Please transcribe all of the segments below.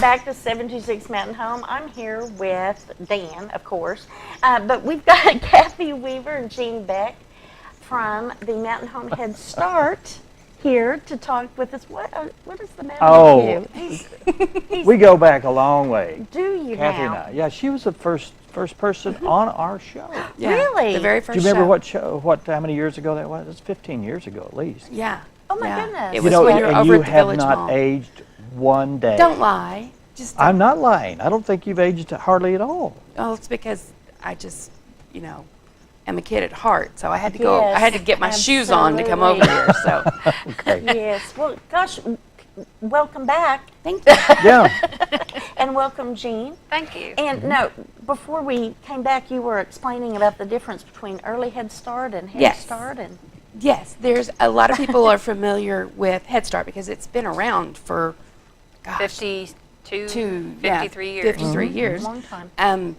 back to 726 Mountain Home. I'm here with Dan, of course, but we've got Kathy Weaver and Jean Beck from the Mountain Home Head Start here to talk with us. What is the matter with you? We go back a long way. Do you Kathy now? and I. Yeah, she was the first person on our show. Yeah, Really? the very first Do you remember show. what show? How many years ago that was? It's 15 years ago at least. Yeah. Oh my yeah. goodness. It You was know, when you were and over you at the have Village not Mall. aged one day. Don't lie. Just I'm not lying. I don't think you've aged hardly at all. Oh, it's because I just, am a kid at heart. So I had to go. I Yes, had to get my shoes on to come over absolutely. here. So Okay. Yes. Well, gosh, welcome back. thank you. Yeah. And welcome, Jean. Thank you. And no, before we came back, you were explaining about the difference between early Head Start and Head Yes. Start. And Yes, there's a lot of people are familiar with Head Start because it's been around for, gosh, 53 years. 53 years. a long time. And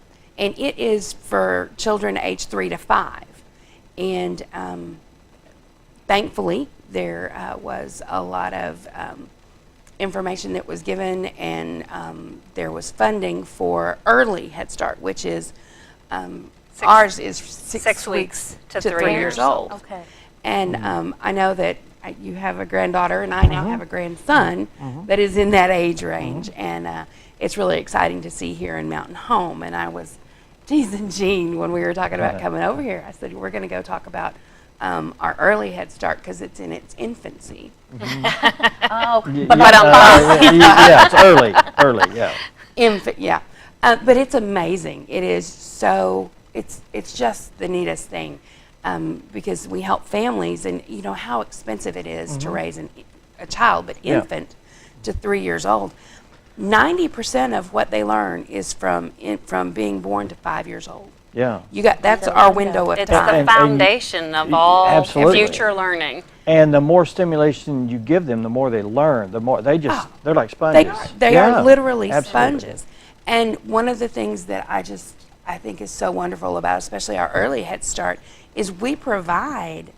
it is for children aged 3 to 5. And thankfully, there was a lot of information that was given, and there was funding for early Head Start, which is ours is 6 weeks to 3 years old. Okay. And I know that you have a granddaughter, and I now have a grandson that is in that age range, and it's really exciting to see here in Mountain Home. And I was teasing Jean when we were talking about coming over here. I said, we're going to go talk about our early Head Start because it's in its infancy. Oh, Yeah, it's early, yeah. Yeah. But it's amazing. It is so, it's just the neatest thing. Because we help families, and you know how expensive it is to raise a child, but infant to 3 years old. 90% of what they learn is from being born to 5 years old. Yeah. That's our window of It's time. the foundation of all Absolutely. future learning. And the more stimulation you give them, the more they learn. The more they're like sponges. They Yeah, are literally absolutely. sponges. And one of the things that I think is so wonderful about, especially our early Head Start, is we provide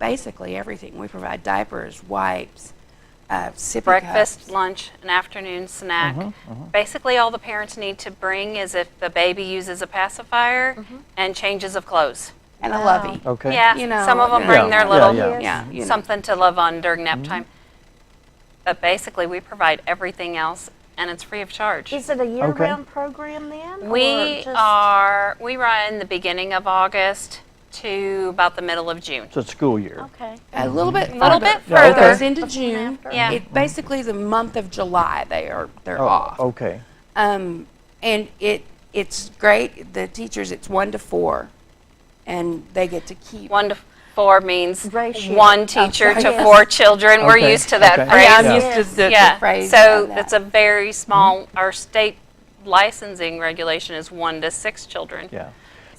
basically everything. We provide diapers, wipes, sippy Breakfast, cups. lunch, an afternoon snack. Basically, all the parents need to bring is if the baby uses a pacifier and changes of clothes. And a lovey. Okay. Yeah, You know, some of them yeah. bring their Yeah, little yeah. Yeah, you know. something to love on during nap time. But basically, we provide everything else, and it's free of charge. is it a year-round program then? We or run the beginning of August to about the middle of June. So it's school year. Okay. A little bit Little further. bit Yeah, It okay. goes into Before and June. after. Yeah. It basically the month of July they're Oh, off. okay. And it's great. The teachers, it's 1 to 4, and they get to keep. 1 to 4 means Ratio. one teacher to yes. 4 children. We're Okay, used to that okay. phrase. Yeah, I'm Yes. used to the Yeah, phrase. so of that. it's a very small, our state licensing regulation is 1 to 6 children. Yeah.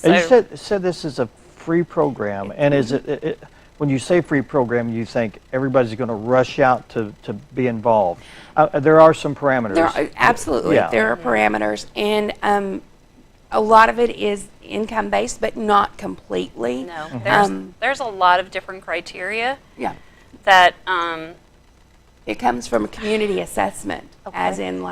And you So- said this is a free program, and is it when you say free program, you think everybody's going to rush out to be involved? There are some parameters. There are, absolutely. Yeah. There are parameters, and a lot of it is income based, but not completely. No, Mm-hmm. there's a lot of different criteria Yeah. that It comes from a community assessment, as in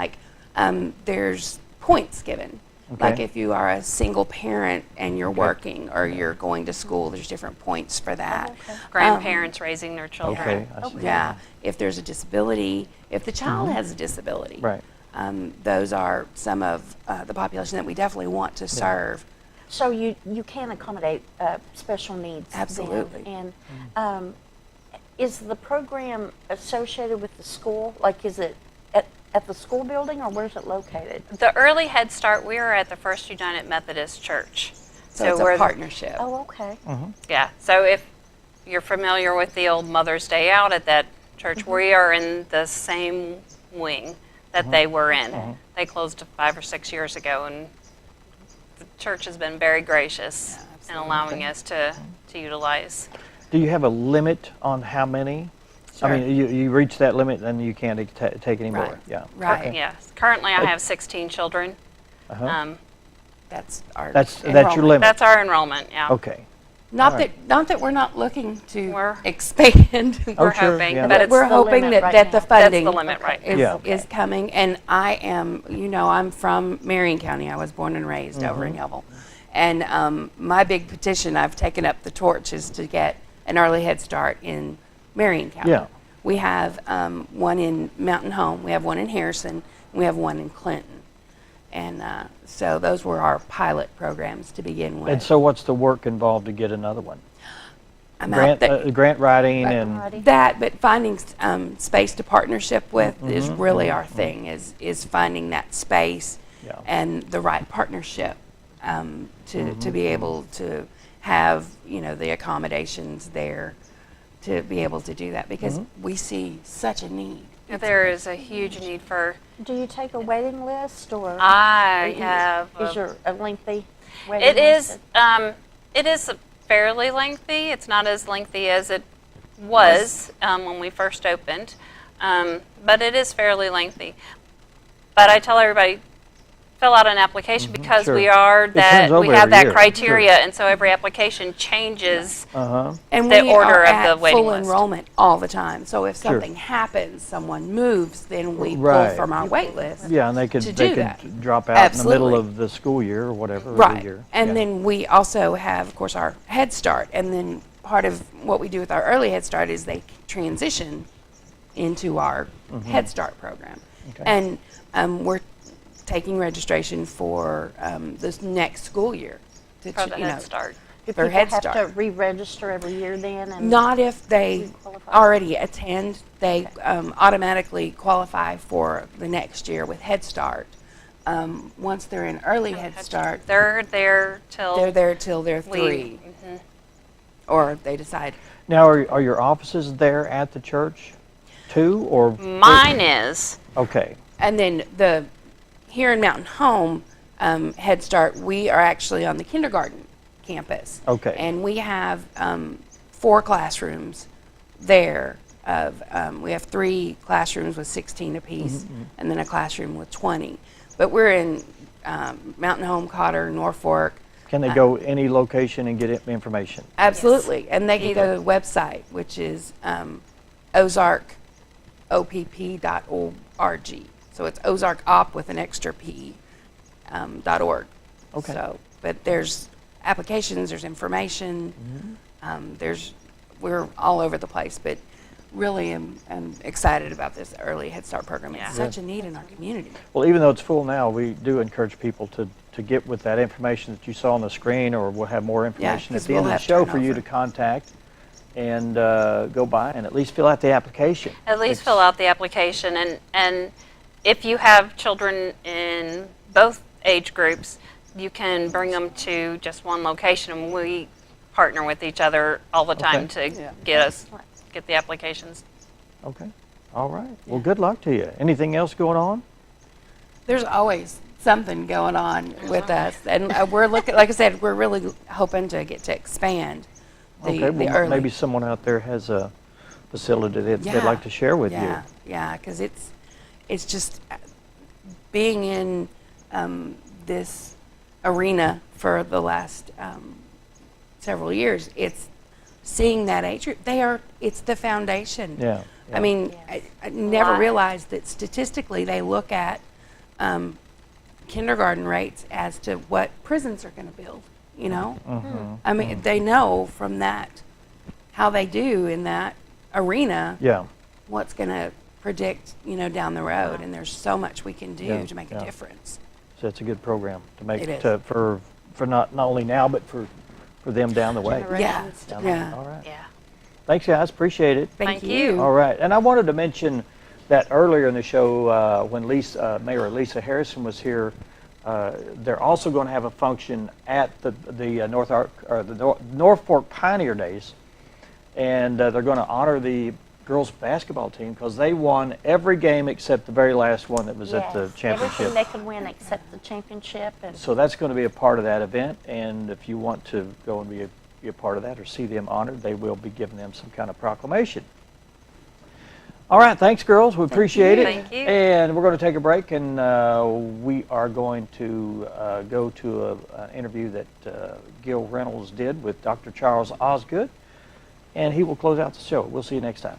there's points given. Like Okay. if you are a single parent and you're working or you're going to school, there's different points for that. grandparents raising their children. Okay. I see. Yeah. If there's a disability, if the child has a disability, Right. those are some of the population that we definitely want to serve. So you can accommodate special needs. then. Absolutely. And is the program associated with the school? Like, is it at the school building, or where's it located? The early Head Start, we are at the First United Methodist Church. So it's we're a partnership. Oh, okay. Yeah, so if you're familiar with the old Mother's Day Out at that church, we are in the same wing that they were in. They closed 5 or 6 years ago, and the church has been very gracious in allowing us to utilize. Do you have a limit on how many? Sure. I mean, you reach that limit and you can't take any Right. more. Yeah. Right. Okay. Yes, currently I have 16 children. Uh-huh. That's our That's your enrollment. limit. That's our enrollment, yeah. Okay. Not All right. not that we're not looking to We're- expand. Oh, We're sure, hoping, yeah. but it's We're the hoping limit that, right that the now. funding That's the limit right now. is, Yeah. is coming. And I am, I'm from Marion County. I was born and raised over in Yelville. And my big petition, I've taken up the torch, is to get an early Head Start in Marion County. Yeah. We have one in Mountain Home, we have one in Harrison, and we have one in Clinton. And so those were our pilot programs to begin with. And so what's the work involved to get another one? I'm out there. Grant writing and, Alrighty. That, but finding space to partnership with is really our thing, is finding that space Yeah. and the right partnership to be able to have, the accommodations there to be able to do that, because we see such a need. There is a huge need for, Do you take a waiting list, or I have, is your a lengthy waiting it list? it is fairly lengthy. It's not as lengthy as it was when we first opened, but it is fairly lengthy. But I tell everybody, fill out an application because Sure. we are It that turns over we have every that year. criteria, Sure. and so every application changes. And the we order are of at the waiting full list. enrollment all the time. So if Sure. something happens, someone moves, then we pull Right. from our wait list. yeah, and they could, to they do could that. drop out in the middle Absolutely. of the school year or whatever, every Right. year. And Yeah. then we also have, of course, our Head Start. And then part of what we do with our early Head Start is they transition into our Head Start program. Okay. And we're taking registration for this next school year. To, For the Head Start. Do for people Head have Start. to re-register every year then? And Not if they Re-qualify? already attend. They automatically qualify for the next year with Head Start. Once they're in early Head Start, They're there till they're there till they're we- 3. Or they decide. Now, are your offices there at the church too, or? Mine is. Okay, And then here in Mountain Home, Head Start, we are actually on the kindergarten campus. Okay. And we have 4 classrooms there. We have 3 classrooms with 16 apiece, and then a classroom with 20. But we're in Mountain Home, Cotter, Norfolk. can they go any location and get information? Absolutely. And they can go to the website, which is ozarkopp.org. So it's ozarkop with an extra P, .org. Okay. So, but there's applications, there's information, we're all over the place, but really am excited about this early Head Start program. Yeah. It's such a need in our community. Well, even though it's full now, we do encourage people to get with that information that you saw on the screen, or we'll have more information at 'cause the we'll end of the have show for you turnover. to contact and go by and at least fill out the application. At least fill out the application, and if you have children in both age groups, you can bring them to just one location, and we partner with each other all the time to get the applications. Okay, all right. Well, good luck to you. Anything else going on? There's always something going on with us, and we're looking, like I said, we're really hoping to get to expand the early. Maybe someone out there has a facility they'd Yeah. like to share with Yeah, because it's just being in this arena for the last several years. It's seeing that age group. It's the foundation. you. Yeah. I mean, Yes. I never Why? realized that statistically they look at kindergarten rates as to what prisons are going to build, you know? I mean, they know from that, how they do in that arena, Yeah. what's going to predict, down the road. And there's so much we can do Yeah, to make yeah. a difference. So it's a good program to make It is. for not only now but for them down the way. Generations to Yeah, come. yeah. All right. Yeah. Thanks, guys. Appreciate it. Thank Thank you. you. All right, and I wanted to mention that earlier in the show when Mayor Lisa Harrison was here, they're also going to have a function at the North Fork Pioneer Days, and they're going to honor the girls basketball team because they won every game except the very last one that was at the Yes, championship. everything they could win except the championship. And So that's going to be a part of that event, and if you want to go and be a part of that or see them honored, they will be giving them some kind of proclamation. All right, thanks, girls. We appreciate it. Thank you. And we're going to take a break, and we are going to go to an interview that Gil Reynolds did with Dr. Charles Osgood, and he will close out the show. We'll see you next time.